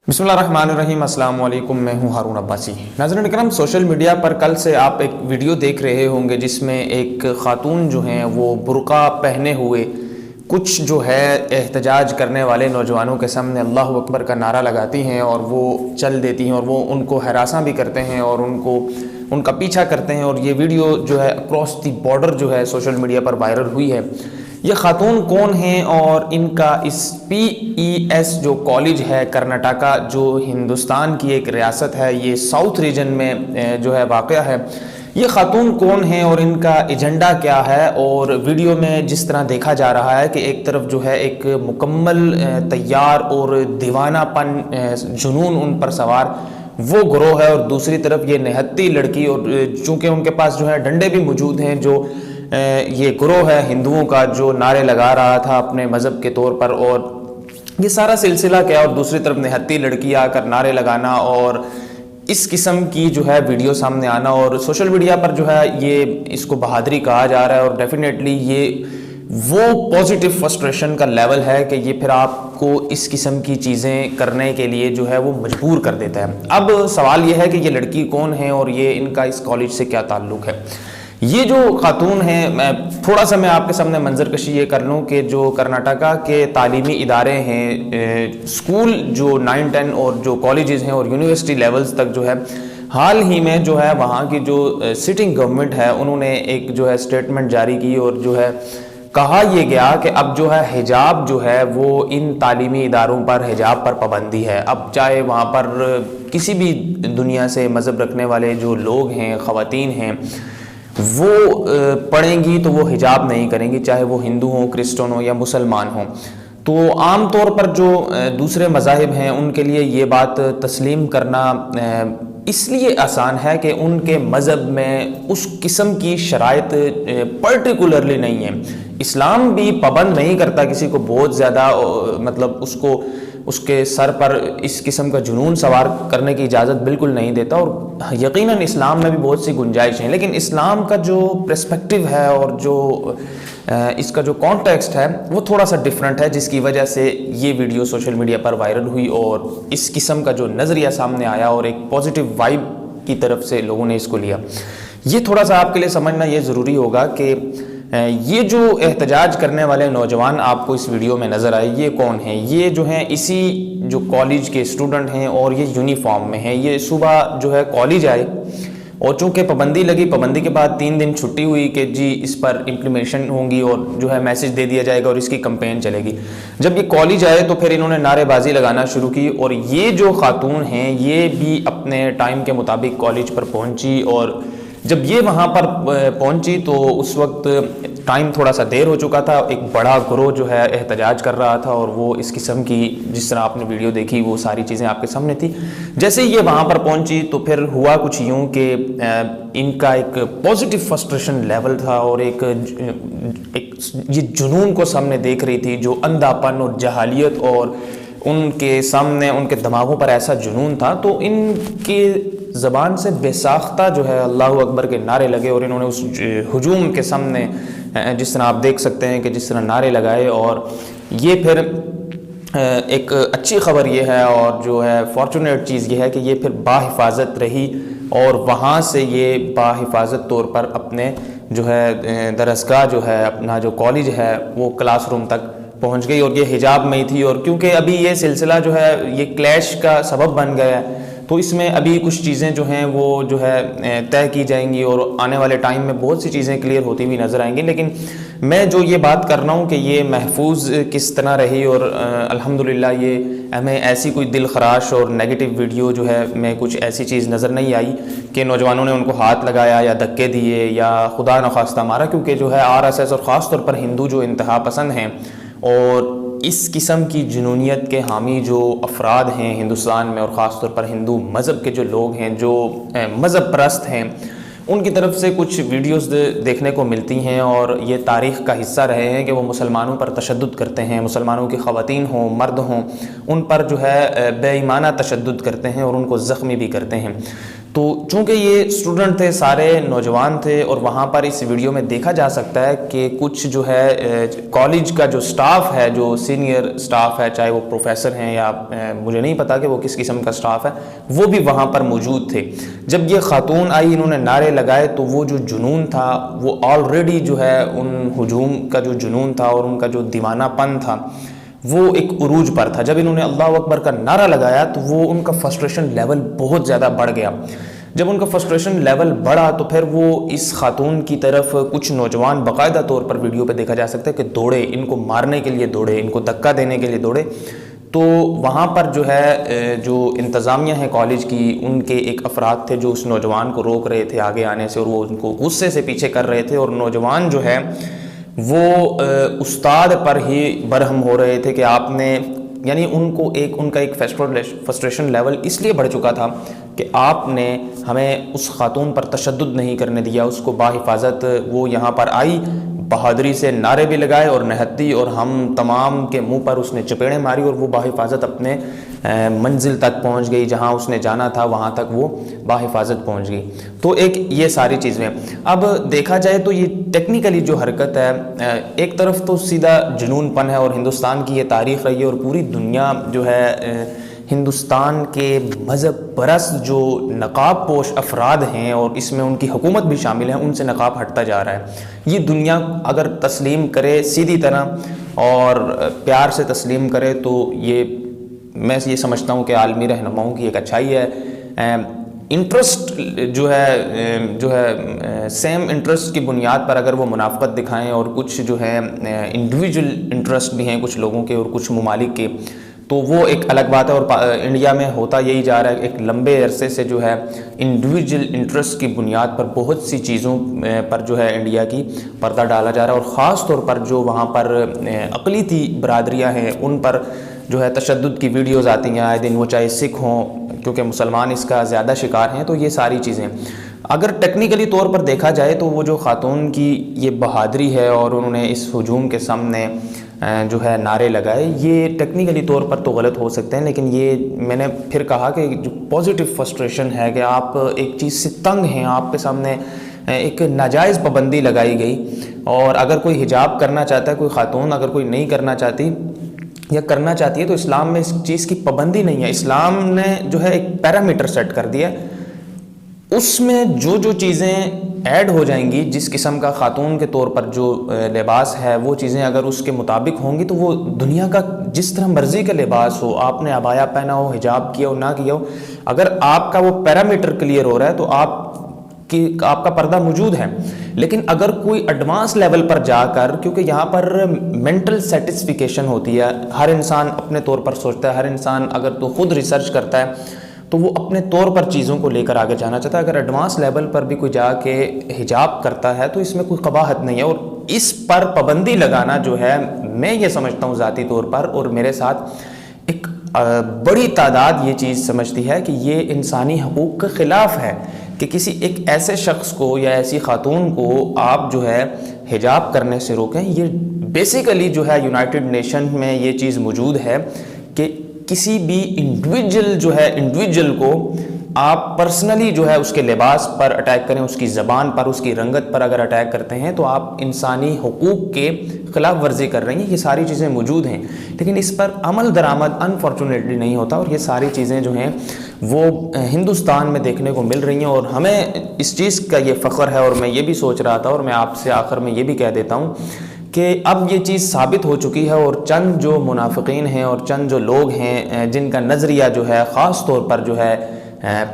بسم اللہ الرحمن الرحیم۔ السلام علیکم، میں ہوں ہارون عباسی۔ ناظرین اکرام، سوشل میڈیا پر کل سے آپ ایک ویڈیو دیکھ رہے ہوں گے جس میں ایک خاتون جو ہیں وہ برقع پہنے ہوئے کچھ جو ہے احتجاج کرنے والے نوجوانوں کے سامنے اللہ اکبر کا نعرہ لگاتی ہیں اور وہ چل دیتی ہیں اور وہ ان کو ہراساں بھی کرتے ہیں اور ان کا پیچھا کرتے ہیں، اور یہ ویڈیو جو ہے اکراس دی بارڈر جو ہے سوشل میڈیا پر وائرل ہوئی ہے۔ یہ خاتون کون ہیں اور ان کا اس PES جو کالج ہے کرناٹکا، جو ہندوستان کی ایک ریاست ہے، یہ ساؤتھ ریجن میں جو ہے واقع ہے، یہ خاتون کون ہیں اور ان کا ایجنڈا کیا ہے؟ اور ویڈیو میں جس طرح دیکھا جا رہا ہے کہ ایک طرف جو ہے ایک مکمل تیار اور دیوانہ پن جنون ان پر سوار وہ گروہ ہے، اور دوسری طرف یہ نہتی لڑکی، اور چونکہ ان کے پاس جو ہے ڈنڈے بھی موجود ہیں، جو یہ گروہ ہے ہندوؤں کا جو نعرے لگا رہا تھا اپنے مذہب کے طور پر، اور یہ سارا سلسلہ کیا، اور دوسری طرف نہتی لڑکی آ کر نعرے لگانا اور اس قسم کی جو ہے ویڈیو سامنے آنا، اور سوشل میڈیا پر جو ہے یہ اس کو بہادری کہا جا رہا ہے، اور ڈیفینیٹلی یہ وہ پازیٹیو فرسٹریشن کا لیول ہے کہ یہ پھر آپ کو اس قسم کی چیزیں کرنے کے لیے جو ہے وہ مجبور کر دیتا ہے۔ اب سوال یہ ہے کہ یہ لڑکی کون ہے اور یہ ان کا اس کالج سے کیا تعلق ہے؟ یہ جو خاتون ہیں، تھوڑا سا میں آپ کے سامنے منظر کشی یہ کر لوں کہ جو کرناٹکا کے تعلیمی ادارے ہیں، اسکول جو 9, 10 اور جو کالجز ہیں اور یونیورسٹی لیولز تک جو ہے، حال ہی میں جو ہے وہاں کی جو سٹنگ گورنمنٹ ہے انہوں نے ایک جو ہے اسٹیٹمنٹ جاری کی، اور جو ہے کہا یہ گیا کہ اب جو ہے حجاب جو ہے وہ ان تعلیمی اداروں پر حجاب پر پابندی ہے۔ اب چاہے وہاں پر کسی بھی دنیا سے مذہب رکھنے والے جو لوگ ہیں، خواتین ہیں، وہ پڑھیں گی تو وہ حجاب نہیں کریں گی، چاہے وہ ہندو ہوں، کرسچن ہوں یا مسلمان ہوں۔ تو عام طور پر جو دوسرے مذاہب ہیں ان کے لیے یہ بات تسلیم کرنا اس لیے آسان ہے کہ ان کے مذہب میں اس قسم کی شرائط پرٹیکولرلی نہیں ہے۔ اسلام بھی پابند نہیں کرتا کسی کو بہت زیادہ، مطلب اس کے سر پر اس قسم کا جنون سوار کرنے کی اجازت بالکل نہیں دیتا، اور یقیناً اسلام میں بھی بہت سی گنجائش ہیں، لیکن اسلام کا جو پرسپیکٹو ہے اور جو اس کا جو کانٹیکسٹ ہے وہ تھوڑا سا ڈیفرنٹ ہے، جس کی وجہ سے یہ ویڈیو سوشل میڈیا پر وائرل ہوئی اور اس قسم کا جو نظریہ سامنے آیا اور ایک پازیٹیو وائب کی طرف سے لوگوں نے اس کو لیا۔ یہ تھوڑا سا آپ کے لیے سمجھنا یہ ضروری ہوگا کہ یہ جو احتجاج کرنے والے نوجوان آپ کو اس ویڈیو میں نظر آئے، یہ کون ہیں؟ یہ جو ہیں اسی جو کالج کے اسٹوڈنٹ ہیں، اور یہ یونیفارم میں ہیں۔ یہ صبح جو ہے کالج آئے، اور چونکہ پابندی لگی، پابندی کے بعد 3 دن چھٹی ہوئی کہ جی اس پر امپلیمنٹیشن ہوں گی اور جو ہے میسج دے دیا جائے گا اور اس کی کمپین چلے گی۔ جب یہ کالج آئے تو پھر انہوں نے نعرے بازی لگانا شروع کی، اور یہ جو خاتون ہیں یہ بھی اپنے ٹائم کے مطابق کالج پر پہنچی، اور جب یہ وہاں پر پہنچی تو اس وقت ٹائم تھوڑا سا دیر ہو چکا تھا، ایک بڑا گروہ جو ہے احتجاج کر رہا تھا، اور وہ اس قسم کی جس طرح آپ نے ویڈیو دیکھی وہ ساری چیزیں آپ کے سامنے تھی۔ جیسے یہ وہاں پر پہنچی تو پھر ہوا کچھ یوں کہ ان کا ایک پازیٹیو فرسٹریشن لیول تھا، اور ایک یہ جنون کو سامنے دیکھ رہی تھی، جو اندھا پن اور جہالیت، اور ان کے سامنے ان کے دماغوں پر ایسا جنون تھا، تو ان کے زبان سے بے ساختہ جو ہے اللہ اکبر کے نعرے لگے، اور انہوں نے اس ہجوم کے سامنے جس طرح آپ دیکھ سکتے ہیں کہ جس طرح نعرے لگائے، اور یہ پھر ایک اچھی خبر یہ ہے اور جو ہے فارچونیٹ چیز یہ ہے کہ یہ پھر باحفاظت رہی، اور وہاں سے یہ باحفاظت طور پر اپنے جو ہے درسگاہ جو ہے اپنا جو کالج ہے وہ کلاس روم تک پہنچ گئی، اور یہ حجاب میں ہی تھی۔ اور کیونکہ ابھی یہ سلسلہ جو ہے یہ کلیش کا سبب بن گیا ہے، تو اس میں ابھی کچھ چیزیں جو ہیں وہ جو ہے طے کی جائیں گی، اور آنے والے ٹائم میں بہت سی چیزیں کلیئر ہوتی ہوئی نظر آئیں گی۔ لیکن میں جو یہ بات کر رہا ہوں کہ یہ محفوظ کس طرح رہی، اور الحمدللہ یہ ہمیں ایسی کوئی دل خراش اور نیگیٹو ویڈیو جو ہے میں کچھ ایسی چیز نظر نہیں آئی کہ نوجوانوں نے ان کو ہاتھ لگایا یا دھکے دیے یا خدا نخواستہ مارا، کیونکہ جو ہے RSS اور خاص طور پر ہندو جو انتہا پسند ہیں اور اس قسم کی جنونیت کے حامی جو افراد ہیں ہندوستان میں، اور خاص طور پر ہندو مذہب کے جو لوگ ہیں، جو مذہب پرست ہیں، ان کی طرف سے کچھ ویڈیوز دیکھنے کو ملتی ہیں، اور یہ تاریخ کا حصہ رہے ہیں کہ وہ مسلمانوں پر تشدد کرتے ہیں، مسلمانوں کی خواتین ہوں، مرد ہوں، ان پر جو ہے بے ایمانہ تشدد کرتے ہیں اور ان کو زخمی بھی کرتے ہیں۔ تو چونکہ یہ اسٹوڈنٹ تھے، سارے نوجوان تھے، اور وہاں پر اس ویڈیو میں دیکھا جا سکتا ہے کہ کچھ جو ہے کالج کا جو سٹاف ہے، جو سینئر سٹاف ہے، چاہے وہ پروفیسر ہیں یا مجھے نہیں پتا کہ وہ کس قسم کا سٹاف ہے، وہ بھی وہاں پر موجود تھے۔ جب یہ خاتون آئی، انہوں نے نعرے لگائے، تو وہ جو جنون تھا وہ آلریڈی جو ہے ان ہجوم کا جو جنون تھا اور ان کا جو دیوانہ پن تھا وہ ایک عروج پر تھا۔ جب انہوں نے اللہ اکبر کا نعرہ لگایا تو وہ ان کا فرسٹریشن لیول بہت زیادہ بڑھ گیا۔ جب ان کا فرسٹریشن لیول بڑھا تو پھر وہ اس خاتون کی طرف کچھ نوجوان باقاعدہ طور پر ویڈیو پہ دیکھا جا سکتا ہے کہ دوڑے، ان کو مارنے کے لیے دوڑے، ان کو دھکا دینے کے لیے دوڑے۔ تو وہاں پر جو ہے جو انتظامیہ ہے کالج کی، ان کے ایک افراد تھے جو اس نوجوان کو روک رہے تھے آگے آنے سے، اور وہ ان کو غصے سے پیچھے کر رہے تھے، اور نوجوان جو ہے وہ استاد پر ہی برہم ہو رہے تھے کہ آپ نے، یعنی ان کا ایک فرسٹریشن لیول اس لیے بڑھ چکا تھا کہ آپ نے ہمیں اس خاتون پر تشدد نہیں کرنے دیا، اس کو بحفاظت وہ یہاں پر آئی، بہادری سے نعرے بھی لگائے اور نہتی، اور ہم تمام کے منہ پر اس نے چپیڑیں ماری، اور وہ بحفاظت اپنے منزل تک پہنچ گئی، جہاں اس نے جانا تھا وہاں تک وہ بحفاظت پہنچ گئی۔ تو ایک یہ ساری چیزیں، اب دیکھا جائے تو یہ ٹیکنیکلی جو حرکت ہے، ایک طرف تو سیدھا جنون پن ہے، اور ہندوستان کی یہ تاریخ رہی ہے، اور پوری دنیا جو ہے ہندوستان کے مذہب پرست جو نقاب پوش افراد ہیں، اور اس میں ان کی حکومت بھی شامل ہے، ان سے نقاب ہٹتا جا رہا ہے۔ یہ دنیا اگر تسلیم کرے سیدھی طرح اور پیار سے تسلیم کرے تو میں یہ سمجھتا ہوں کہ عالمی رہنماؤں کی ایک اچھائی ہے۔ انٹرسٹ جو ہے سیم انٹرسٹ کی بنیاد پر اگر وہ منافقت دکھائیں، اور کچھ جو ہے انڈیویجول انٹرسٹ بھی ہیں کچھ لوگوں کے اور کچھ ممالک کے، تو وہ ایک الگ بات ہے۔ اور انڈیا میں ہوتا یہی جا رہا ہے، ایک لمبے عرصے سے جو ہے انڈیویجول انٹرسٹ کی بنیاد پر بہت سی چیزوں پر جو ہے انڈیا کی پردہ ڈالا جا رہا ہے، اور خاص طور پر جو وہاں پر اقلیتی برادریاں ہیں ان پر جو ہے تشدد کی ویڈیوز آتی ہیں آئے دن، وہ چاہے سکھ ہوں، کیونکہ مسلمان اس کا زیادہ شکار ہیں۔ تو یہ ساری چیزیں اگر ٹیکنیکلی طور پر دیکھا جائے تو وہ جو خاتون کی یہ بہادری ہے، اور انہوں نے اس ہجوم کے سامنے جو ہے نعرے لگائے، یہ ٹیکنیکلی طور پر تو غلط ہو سکتے ہیں، لیکن یہ میں نے پھر کہا کہ جو پازیٹیو فرسٹریشن ہے کہ آپ ایک چیز سے تنگ ہیں، آپ کے سامنے ایک ناجائز پابندی لگائی گئی، اور اگر کوئی حجاب کرنا چاہتا ہے، کوئی خاتون اگر کوئی نہیں کرنا چاہتی یا کرنا چاہتی ہے، تو اسلام میں اس چیز کی پابندی نہیں ہے۔ اسلام نے جو ہے ایک پیرامیٹر سیٹ کر دیا، اس میں جو چیزیں ایڈ ہو جائیں گی، جس قسم کا خاتون کے طور پر جو لباس ہے، وہ چیزیں اگر اس کے مطابق ہوں گی تو وہ دنیا کا جس طرح مرضی کا لباس ہو، آپ نے عبایا پہنا ہو، حجاب کیا ہو، نہ کیا ہو، اگر آپ کا وہ پیرامیٹر کلیئر ہو رہا ہے تو آپ کا پردہ موجود ہے۔ لیکن اگر کوئی ایڈوانس لیول پر جا کر، کیونکہ یہاں پر مینٹل سیٹسفیکیشن ہوتی ہے، ہر انسان اپنے طور پر سوچتا ہے، ہر انسان اگر تو خود ریسرچ کرتا ہے تو وہ اپنے طور پر چیزوں کو لے کر آگے جانا چاہتا ہے۔ اگر ایڈوانس لیول پر بھی کوئی جا کے حجاب کرتا ہے تو اس میں کوئی قباحت نہیں ہے، اور اس پر پابندی لگانا جو ہے، میں یہ سمجھتا ہوں ذاتی طور پر، اور میرے ساتھ ایک بڑی تعداد یہ چیز سمجھتی ہے کہ یہ انسانی حقوق کے خلاف ہے کہ کسی ایک ایسے شخص کو یا ایسی خاتون کو آپ جو ہے حجاب کرنے سے روکیں۔ یہ بیسیکلی جو ہے یونائٹڈ نیشن میں یہ چیز موجود ہے کہ کسی بھی انڈیویجول کو آپ پرسنلی جو ہے اس کے لباس پر اٹیک کریں، اس کی زبان پر، اس کی رنگت پر اگر اٹیک کرتے ہیں تو آپ انسانی حقوق کے خلاف ورزی کر رہے ہیں۔ یہ ساری چیزیں موجود ہیں، لیکن اس پر عمل درآمد انفارچونیٹلی نہیں ہوتا، اور یہ ساری چیزیں جو ہیں وہ ہندوستان میں دیکھنے کو مل رہی ہیں، اور ہمیں اس چیز کا یہ فخر ہے۔ اور میں یہ بھی سوچ رہا تھا، اور میں آپ سے آخر میں یہ بھی کہہ دیتا ہوں کہ اب یہ چیز ثابت ہو چکی ہے، اور چند جو منافقین ہیں اور چند جو لوگ ہیں جن کا نظریہ جو ہے خاص طور پر جو ہے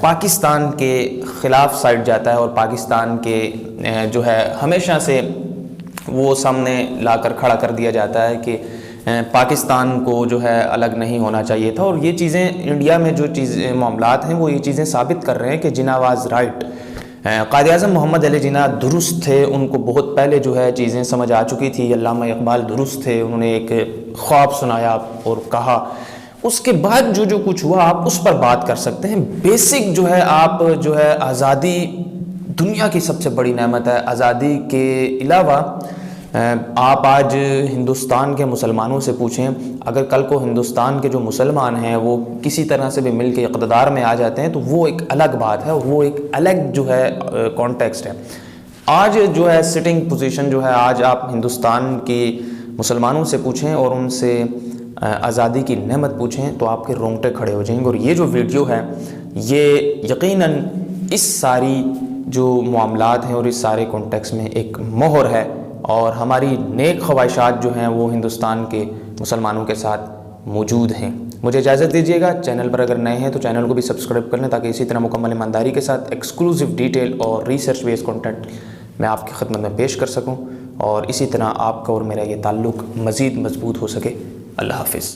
پاکستان کے خلاف سائڈ جاتا ہے، اور پاکستان کے جو ہے ہمیشہ سے وہ سامنے لا کر کھڑا کر دیا جاتا ہے کہ پاکستان کو جو ہے الگ نہیں ہونا چاہیے تھا، اور یہ چیزیں انڈیا میں جو معاملات ہیں وہ یہ چیزیں ثابت کر رہے ہیں کہ جناح واز رائٹ۔ قائد اعظم محمد علی جناح درست تھے، ان کو بہت پہلے جو ہے چیزیں سمجھ آ چکی تھی۔ علامہ اقبال درست تھے، انہوں نے ایک خواب سنایا اور کہا، اس کے بعد جو کچھ ہوا آپ اس پر بات کر سکتے ہیں۔ بیسک جو ہے آپ جو ہے آزادی دنیا کی سب سے بڑی نعمت ہے، آزادی کے علاوہ آپ آج ہندوستان کے مسلمانوں سے پوچھیں، اگر کل کو ہندوستان کے جو مسلمان ہیں وہ کسی طرح سے بھی مل کے اقتدار میں آ جاتے ہیں تو وہ ایک الگ بات ہے، وہ ایک الگ جو ہے کانٹیکسٹ ہے۔ آج جو ہے سٹنگ پوزیشن جو ہے، آج آپ ہندوستان کی مسلمانوں سے پوچھیں اور ان سے آزادی کی نعمت پوچھیں تو آپ کے رونگٹے کھڑے ہو جائیں گے۔ اور یہ جو ویڈیو ہے یہ یقیناً اس ساری جو معاملات ہیں اور اس سارے کانٹیکسٹ میں ایک مہر ہے، اور ہماری نیک خواہشات جو ہیں وہ ہندوستان کے مسلمانوں کے ساتھ موجود ہیں۔ مجھے اجازت دیجیے گا، چینل پر اگر نئے ہیں تو چینل کو بھی سبسکرائب کر لیں تاکہ اسی طرح مکمل ایمانداری کے ساتھ ایکسکلوسیو ڈیٹیل اور ریسرچ بیس کنٹینٹ میں آپ کی خدمت میں پیش کر سکوں، اور اسی طرح آپ کا اور میرا یہ تعلق مزید مضبوط ہو سکے۔ اللہ حافظ۔